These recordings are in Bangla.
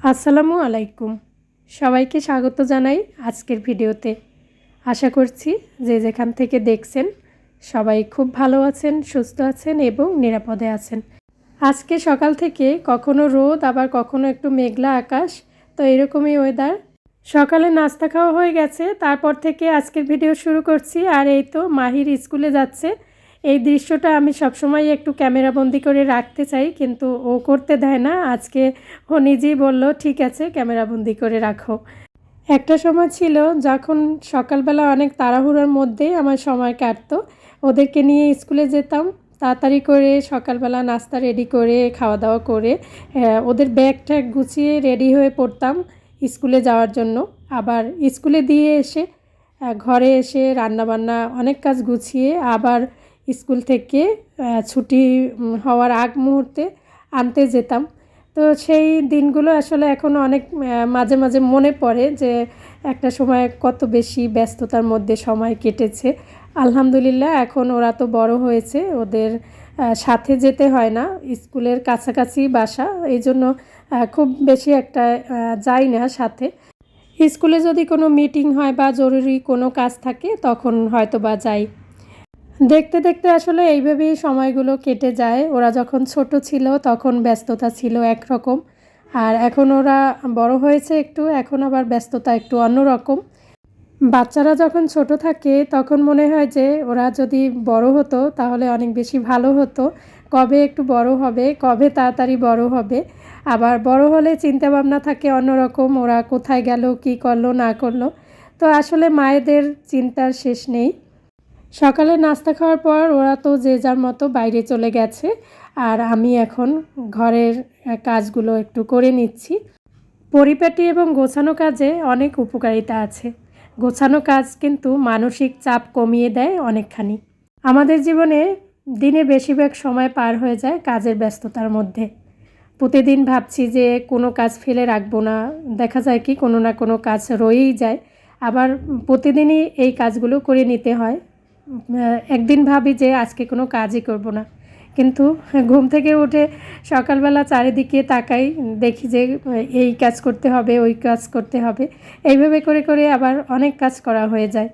আসসালামু আলাইকুম। সবাইকে স্বাগত জানাই আজকের ভিডিওতে। আশা করছি যে যেখান থেকে দেখছেন সবাই খুব ভালো আছেন, সুস্থ আছেন এবং নিরাপদে আছেন। আজকে সকাল থেকে কখনো রোদ আবার কখনো একটু মেঘলা আকাশ, তো এরকমই ওয়েদার। সকালে নাস্তা খাওয়া হয়ে গেছে, তারপর থেকে আজকের ভিডিও শুরু করছি। আর এই তো মাহির স্কুলে যাচ্ছে। এই দৃশ্যটা আমি সবসময় একটু ক্যামেরাবন্দি করে রাখতে চাই, কিন্তু ও করতে দেয় না। আজকে ও নিজেই বলল ঠিক আছে ক্যামেরাবন্দি করে রাখো। একটা সময় ছিল যখন সকালবেলা অনেক তাড়াহুড়োর মধ্যে আমার সময় কাটতো। ওদেরকে নিয়ে স্কুলে যেতাম, তাড়াতাড়ি করে সকালবেলা নাস্তা রেডি করে খাওয়া দাওয়া করে ওদের ব্যাগ ট্যাগ গুছিয়ে রেডি হয়ে পড়তাম স্কুলে যাওয়ার জন্য। আবার স্কুলে দিয়ে এসে ঘরে এসে রান্নাবান্না অনেক কাজ গুছিয়ে আবার স্কুল থেকে ছুটি হওয়ার আগ মুহূর্তে আনতে যেতাম। তো সেই দিনগুলো আসলে এখনও অনেক মাঝে মাঝে মনে পড়ে যে একটা সময় কত বেশি ব্যস্ততার মধ্যে সময় কেটেছে। আলহামদুলিল্লাহ এখন ওরা তো বড় হয়েছে, ওদের সাথে যেতে হয় না, স্কুলের কাছাকাছি বাসা, এই জন্য খুব বেশি একটা যাই না সাথে। স্কুলে যদি কোনো মিটিং হয় বা জরুরি কোনো কাজ থাকে তখন হয়তো বা যাই। দেখতে দেখতে আসলে এইভাবেই সময়গুলো কেটে যায়। ওরা যখন ছোট ছিল তখন ব্যস্ততা ছিল একরকম, আর এখন ওরা বড় হয়েছে একটু, এখন আবার ব্যস্ততা একটু অন্যরকম। বাচ্চারা যখন ছোট থাকে তখন মনে হয় যে ওরা যদি বড় হতো তাহলে অনেক বেশি ভালো হতো। কবে একটু বড় হবে, কবে তাড়াতাড়ি বড় হবে। আবার বড় হলে চিন্তাভাবনা থাকে অন্যরকম, ওরা কোথায় গেল, কী করলো না করলো। তো আসলে মায়েদের চিন্তার শেষ নেই। সকালে নাস্তা খাওয়ার পর ওরা তো যে যার মতো বাইরে চলে গেছে, আর আমি এখন ঘরের কাজগুলো একটু করে নিচ্ছি। পরিপাটি এবং গোছানো কাজে অনেক উপকারিতা আছে। গোছানো কাজ কিন্তু মানসিক চাপ কমিয়ে দেয় অনেকখানি। আমাদের জীবনে দিনে বেশিরভাগ সময় পার হয়ে যায় কাজের ব্যস্ততার মধ্যে। প্রতিদিন ভাবছি যে কোনো কাজ ফেলে রাখবো না, দেখা যায় কি কোনো না কোনো কাজ রয়েই যায়। আবার প্রতিদিনই এই কাজগুলো করে নিতে হয়। একদিন ভাবি যে আজকে কোনো কাজই করব না, কিন্তু ঘুম থেকে উঠে সকালবেলা চারিদিকে তাকাই, দেখি যে এই কাজ করতে হবে, ওই কাজ করতে হবে, এইভাবে করে করে আবার অনেক কাজ করা হয়ে যায়।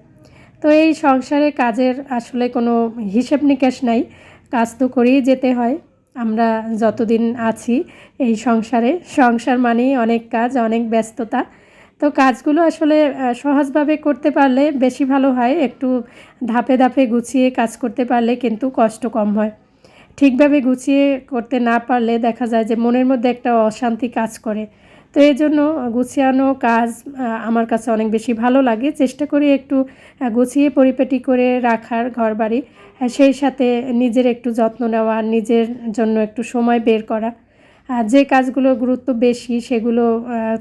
তো এই সংসারে কাজের আসলে কোনো হিসেব নিকাশ নাই, কাজ তো করেই যেতে হয়। আমরা যতদিন আছি এই সংসারে, সংসার মানেই অনেক কাজ, অনেক ব্যস্ততা। তো কাজগুলো আসলে সহজভাবে করতে পারলে বেশি ভালো হয়। একটু ধাপে ধাপে গুছিয়ে কাজ করতে পারলে কিন্তু কষ্ট কম হয়। ঠিকভাবে গুছিয়ে করতে না পারলে দেখা যায় যে মনের মধ্যে একটা অশান্তি কাজ করে। তো এই জন্য গুছিয়ানো কাজ আমার কাছে অনেক বেশি ভালো লাগে। চেষ্টা করি একটু গুছিয়ে পরিপাটি করে রাখার ঘরবাড়ি, সেই সাথে নিজের একটু যত্ন নেওয়া, নিজের জন্য একটু সময় বের করা। যে কাজগুলো গুরুত্ব বেশি সেগুলো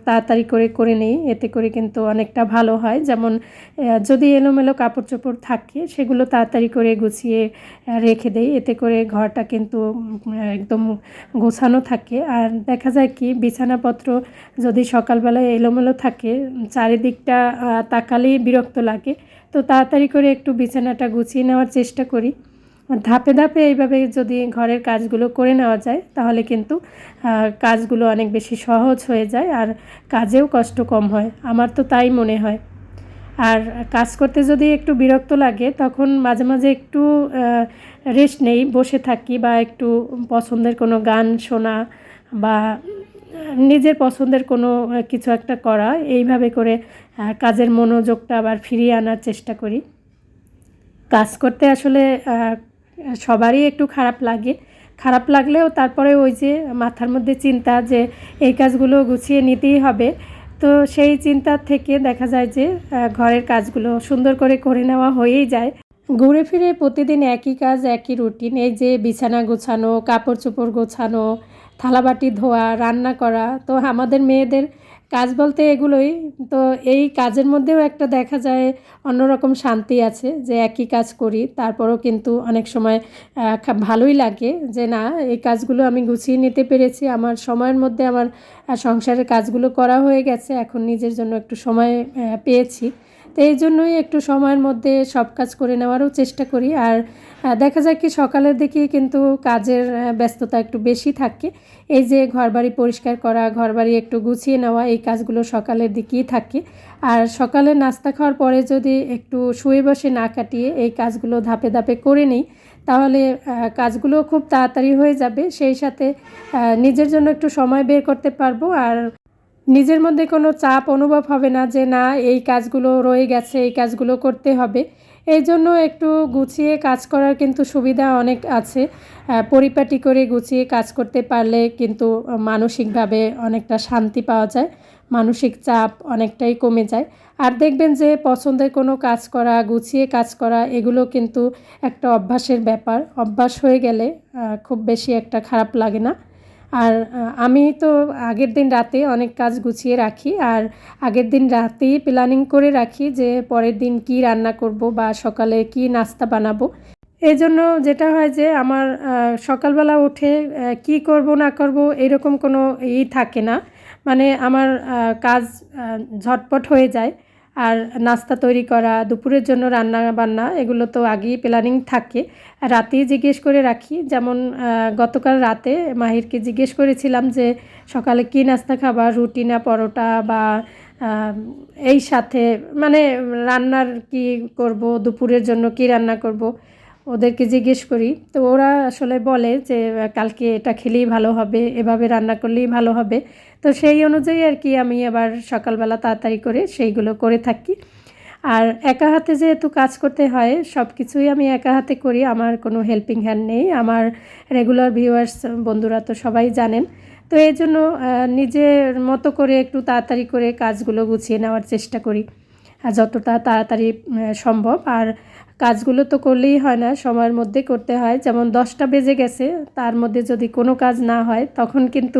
তাড়াতাড়ি করে করে নেই, এতে করে কিন্তু অনেকটা ভালো হয়। যেমন যদি এলোমেলো কাপড় চোপড় থাকে সেগুলো তাড়াতাড়ি করে গুছিয়ে রেখে দেই, এতে করে ঘরটা কিন্তু একদম গোছানো থাকে। আর দেখা যায় কি বিছানাপত্র যদি সকালবেলায় এলোমেলো থাকে, চারিদিকটা তাকালেই বিরক্ত লাগে। তো তাড়াতাড়ি করে একটু বিছানাটা গুছিয়ে নেওয়ার চেষ্টা করি। ধাপে ধাপে এইভাবে যদি ঘরের কাজগুলো করে নেওয়া যায় তাহলে কিন্তু কাজগুলো অনেক বেশি সহজ হয়ে যায়, আর কাজেও কষ্ট কম হয়, আমার তো তাই মনে হয়। আর কাজ করতে যদি একটু বিরক্ত লাগে তখন মাঝে মাঝে একটু রেস্ট নেই, বসে থাকি, বা একটু পছন্দের কোনো গান শোনা, বা নিজের পছন্দের কোনো কিছু একটা করা, এইভাবে করে কাজের মনোযোগটা আবার ফিরিয়ে আনার চেষ্টা করি। কাজ করতে আসলে সবারই একটু খারাপ লাগে, খারাপ লাগলেও তারপরে ওই যে মাথার মধ্যে চিন্তা যে এই কাজগুলো গুছিয়ে নিতেই হবে। তো সেই চিন্তার থেকে দেখা যায় যে ঘরের কাজগুলো সুন্দর করে করে নেওয়া হয়েই যায়। ঘুরে ফিরে প্রতিদিন একই কাজ, একই রুটিন। এই যে বিছানা গোছানো, কাপড় চোপড় গোছানো, থালাবাটি ধোয়া, রান্না করা, তো আমাদের মেয়েদের কাজ বলতে এগুলোই। তো এই কাজের মধ্যেও একটা দেখা যায় অন্যরকম শান্তি আছে যে একই কাজ করি তারপরও কিন্তু অনেক সময় ভালোই লাগে যে না, এই কাজগুলো আমি গুছিয়ে নিতে পেরেছি, আমার সময়ের মধ্যে আমার সংসারের কাজগুলো করা হয়ে গেছে, এখন নিজের জন্য একটু সময় পেয়েছি। তো এই জন্যই একটু সময়ের মধ্যে সব কাজ করে নেওয়ারও চেষ্টা করি। আর দেখা যায় কি সকালের দিকে কিন্তু কাজের ব্যস্ততা একটু বেশি থাকে। এই যে ঘরবাড়ি পরিষ্কার করা, ঘরবাড়ি একটু গুছিয়ে নেওয়া, এই কাজগুলো সকালের দিকেই থাকে। আর সকালে নাস্তা খাওয়ার পরে যদি একটু শুয়ে বসে না কাটিয়ে এই কাজগুলো ধাপে ধাপে করে নিই, তাহলে কাজগুলো খুব তাড়াতাড়ি হয়ে যাবে। সেই সাথে নিজের জন্য একটু সময় বের করতে পারবো, আর নিজের মধ্যে কোনো চাপ অনুভব হবে না যে না এই কাজগুলো রয়ে গেছে, এই কাজগুলো করতে হবে। এই জন্য একটু গুছিয়ে কাজ করার কিন্তু সুবিধা অনেক আছে। পরিপাটি করে গুছিয়ে কাজ করতে পারলে কিন্তু মানসিকভাবে অনেকটা শান্তি পাওয়া যায়, মানসিক চাপ অনেকটাই কমে যায়। আর দেখবেন যে পছন্দের কোনো কাজ করা, গুছিয়ে কাজ করা, এগুলো কিন্তু একটা অভ্যাসের ব্যাপার। অভ্যাস হয়ে গেলে খুব বেশি একটা খারাপ লাগে না। আর আমি তো আগের দিন রাতে অনেক কাজ গুছিয়ে রাখি, আর আগের দিন রাতেই প্ল্যানিং করে রাখি যে পরের দিন কি রান্না করব বা সকালে কি নাস্তা বানাবো। এই জন্য যেটা হয় যে আমার সকালবেলা উঠে কি করব না করব এরকম কোনো থাকে না। মানে আমার কাজ ঝটপট হয়ে যায়। আর নাস্তা তৈরি করা, দুপুরের জন্য রান্না বান্না, এগুলো তো আগেই প্ল্যানিং থাকে। রাতেই জিজ্ঞেস করে রাখি। যেমন গতকাল রাতে মাহিরকে জিজ্ঞেস করেছিলাম যে সকালে কি নাস্তা খাবা, রুটি না পরোটা, বা এই সাথে মানে রান্নার কি করব, দুপুরের জন্য কি রান্না করব, ওদেরকে জিজ্ঞেস করি। তো ওরা আসলে বলে যে কালকে এটা খেলেই ভালো হবে, এভাবে রান্না করলেই ভালো হবে। তো সেই অনুযায়ী আর কি আমি আবার সকালবেলা তাড়াতাড়ি করে সেইগুলো করে থাকি। আর একা হাতে যেহেতু কাজ করতে হয়, সব কিছুই আমি একা হাতে করি, আমার কোনো হেল্পিং হ্যান্ড নেই। আমার রেগুলার ভিউয়ার্স বন্ধুরা তো সবাই জানেন। তো এই জন্য নিজের মতো করে একটু তাড়াতাড়ি করে কাজগুলো গুছিয়ে নেওয়ার চেষ্টা করি, যতটা তাড়াতাড়ি সম্ভব। আর কাজগুলো তো করলেই হয় না, সময়ের মধ্যে করতে হয়। যেমন 10টা বেজে গেছে, তার মধ্যে যদি কোনো কাজ না হয় তখন কিন্তু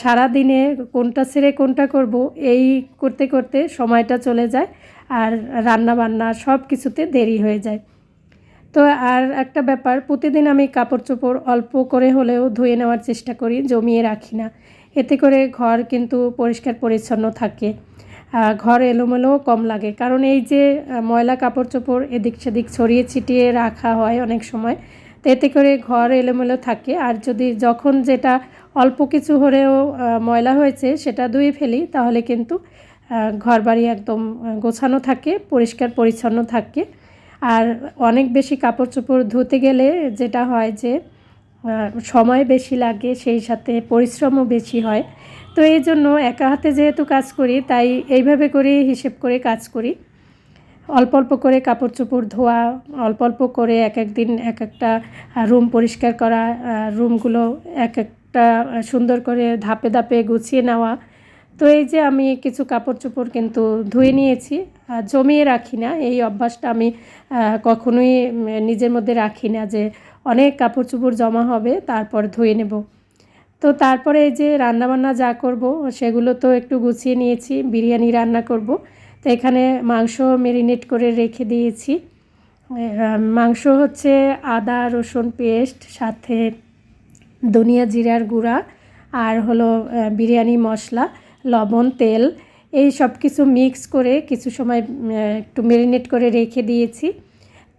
সারাদিনে কোনটা ছেড়ে কোনটা করব এই করতে করতে সময়টা চলে যায়, আর রান্না বান্না সব কিছুতে দেরি হয়ে যায়। তো আর একটা ব্যাপার, প্রতিদিন আমি কাপড় চোপড় অল্প করে হলেও ধুয়ে নেওয়ার চেষ্টা করি, জমিয়ে রাখি না। এতে করে ঘর কিন্তু পরিষ্কার পরিচ্ছন্ন থাকে, ঘর এলোমেলোও কম লাগে। কারণ এই যে ময়লা কাপড় চোপড় এদিক সেদিক ছড়িয়ে ছিটিয়ে রাখা হয় অনেক সময়, তো এতে করে ঘর এলোমেলো থাকে। আর যদি যখন যেটা অল্প কিছু হলেও ময়লা হয়েছে সেটা ধুয়ে ফেলি, তাহলে কিন্তু ঘরবাড়ি একদম গোছানো থাকে, পরিষ্কার পরিচ্ছন্ন থাকে। আর অনেক বেশি কাপড় চোপড় ধুতে গেলে যেটা হয় যে সময় বেশি লাগে, সেই সাথে পরিশ্রমও বেশি হয়। তো এই জন্য একা হাতে যেহেতু কাজ করি, তাই এইভাবে করে হিসেব করে কাজ করি। অল্প অল্প করে কাপড় চোপড় ধোয়া, অল্প অল্প করে এক এক দিন এক একটা রুম পরিষ্কার করা, রুমগুলো এক একটা সুন্দর করে ধাপে ধাপে গুছিয়ে নেওয়া। তো এই যে আমি কিছু কাপড় চোপড় কিন্তু ধুয়ে নিয়েছি, জমিয়ে রাখি না। এই অভ্যাসটা আমি কখনোই নিজের মধ্যে রাখি না যে অনেক কাপড় চোপড় জমা হবে তারপর ধুয়ে নেব। তো তারপরে এই যে রান্নাবান্না যা করব সেগুলো তো একটু গুছিয়ে নিয়েছি। বিরিয়ানি রান্না করব, তো এখানে মাংস ম্যারিনেট করে রেখে দিয়েছি। মাংস হচ্ছে আদা রসুন পেস্ট, সাথে ধনিয়া জিরার গুঁড়া, আর হলো বিরিয়ানি মশলা, লবণ, তেল, এই সব কিছু মিক্স করে কিছু সময় একটু ম্যারিনেট করে রেখে দিয়েছি।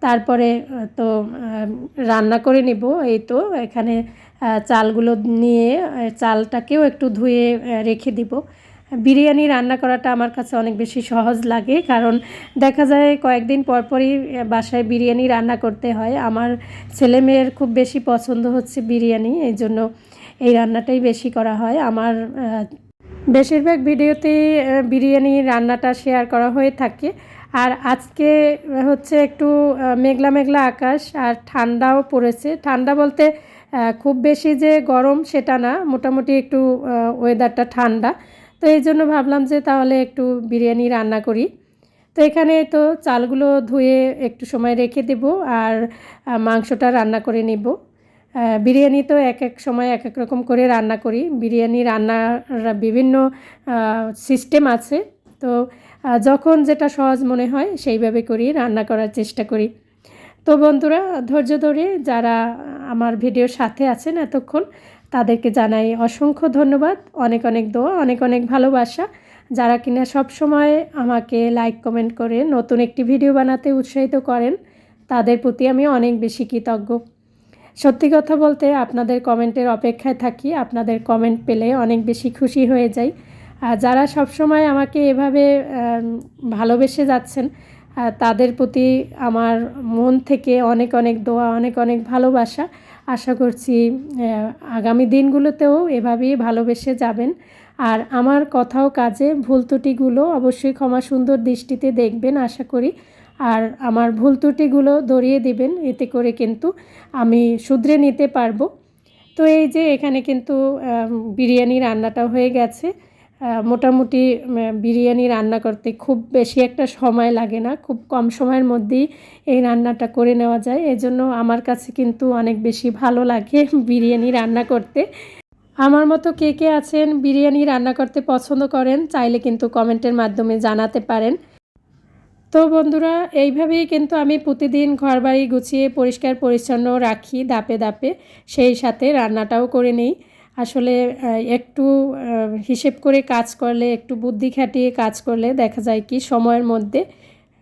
তারপরে তো রান্না করে নেব। এই তো এখানে চালগুলো নিয়ে চালটাকেও একটু ধুয়ে রেখে দিব। বিরিয়ানি রান্না করাটা আমার কাছে অনেক বেশি সহজ লাগে, কারণ দেখা যায় কয়েকদিন পরপরই বাসায় বিরিয়ানি রান্না করতে হয়। আমার ছেলেমেয়ের খুব বেশি পছন্দ হচ্ছে বিরিয়ানি, এই জন্য এই রান্নাটাই বেশি করা হয়। আমার বেশিরভাগ ভিডিওতেই বিরিয়ানি রান্নাটা শেয়ার করা হয়ে থাকে। আর আজকে হচ্ছে একটু মেঘলা মেঘলা আকাশ, আর ঠান্ডাও পড়েছে। ঠান্ডা বলতে খুব বেশি যে গরম সেটা না, মোটামুটি একটু ওয়েদারটা ঠান্ডা। তো এই জন্য ভাবলাম যে তাহলে একটু বিরিয়ানি রান্না করি। তো এখানে তো চালগুলো ধুয়ে একটু সময় রেখে দেব, আর মাংসটা রান্না করে নেব। বিরিয়ানি তো এক এক সময় এক এক রকম করে রান্না করি। বিরিয়ানি রান্নার বিভিন্ন সিস্টেম আছে। তো যখন যেটা সহজ মনে হয় সেইভাবে করি, রান্না করার চেষ্টা করি। তো বন্ধুরা, ধৈর্য ধরে যারা আমার ভিডিওর সাথে আছেন এতক্ষণ, তাদেরকে জানাই অসংখ্য ধন্যবাদ, অনেক অনেক দোয়া, অনেক অনেক ভালোবাসা। যারা কিনা সব সময় আমাকে লাইক কমেন্ট করে নতুন একটি ভিডিও বানাতে উৎসাহিত করেন, তাদের প্রতি আমি অনেক বেশি কৃতজ্ঞ। সত্যি কথা বলতে আপনাদের কমেন্টের অপেক্ষায় থাকি, আপনাদের কমেন্ট পেলে অনেক বেশি খুশি হয়ে যাই। যারা সবসময় আমাকে এভাবে ভালোবেসে যাচ্ছেন, তাদের প্রতি আমার মন থেকে অনেক অনেক দোয়া, অনেক অনেক ভালোবাসা। আশা করছি আগামী দিনগুলোতেও এভাবেই ভালোবেসে যাবেন। আর আমার কথা ও কাজে ভুল ত্রুটিগুলো অবশ্যই ক্ষমা সুন্দর দৃষ্টিতে দেখবেন আশা করি। আর আমার ভুল ত্রুটিগুলো ধরিয়ে দিবেন, এতে করে কিন্তু আমি শুধরে নিতে পারবো। তো এই যে এখানে কিন্তু বিরিয়ানি রান্নাটা হয়ে গেছে। মোটামুটি বিরিয়ানি রান্না করতে খুব বেশি একটা সময় লাগে না, খুব কম সময়ের মধ্যেই এই রান্নাটা করে নেওয়া যায়। এজন্য আমার কাছে কিন্তু অনেক বেশি ভালো লাগে বিরিয়ানি রান্না করতে। আমার মতো কে কে আছেন বিরিয়ানি রান্না করতে পছন্দ করেন, চাইলে কিন্তু কমেন্টের মাধ্যমে জানাতে পারেন। তো বন্ধুরা, এইভাবেই কিন্তু আমি প্রতিদিন ঘরবাড়ি গুছিয়ে পরিষ্কার পরিচ্ছন্ন রাখি ধাপে ধাপে, সেই সাথে রান্নাটাও করে নিই। আসলে একটু হিসেব করে কাজ করলে, একটু বুদ্ধি খাটিয়ে কাজ করলে দেখা যায় কি সময়ের মধ্যে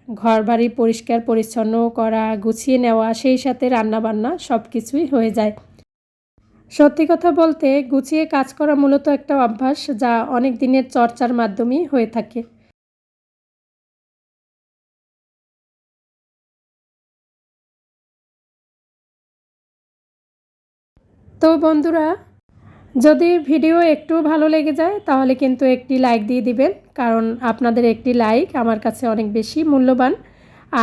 ঘরবাড়ি পরিষ্কার পরিচ্ছন্ন করা, গুছিয়ে নেওয়া, সেই সাথে রান্নাবান্না সব কিছুই হয়ে যায়। সত্যি কথা বলতে গুছিয়ে কাজ করা মূলত একটা অভ্যাস, যা অনেক দিনের চর্চার মাধ্যমেই হয়ে থাকে। তো বন্ধুরা, যদি ভিডিও একটু ভালো লেগে যায় তাহলে কিন্তু একটি লাইক দিয়ে দিবেন, কারণ আপনাদের একটি লাইক আমার কাছে অনেক বেশি মূল্যবান।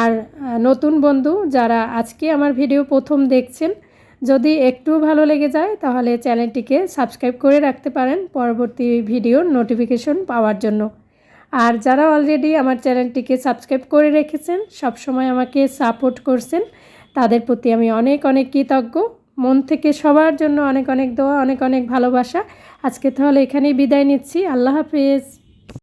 আর নতুন বন্ধু যারা আজকে আমার ভিডিও প্রথম দেখছেন, যদি একটু ভালো লেগে যায় তাহলে চ্যানেলটিকে সাবস্ক্রাইব করে রাখতে পারেন পরবর্তী ভিডিওর নোটিফিকেশন পাওয়ার জন্য। আর যারা অলরেডি আমার চ্যানেলটিকে সাবস্ক্রাইব করে রেখেছেন, সবসময় আমাকে সাপোর্ট করছেন, তাদের প্রতি আমি অনেক অনেক কৃতজ্ঞ। মন থেকে সবার জন্য অনেক অনেক দোয়া, অনেক অনেক ভালোবাসা। আজকে তাহলে এখানেই বিদায় নিচ্ছি। আল্লাহ হাফেজ।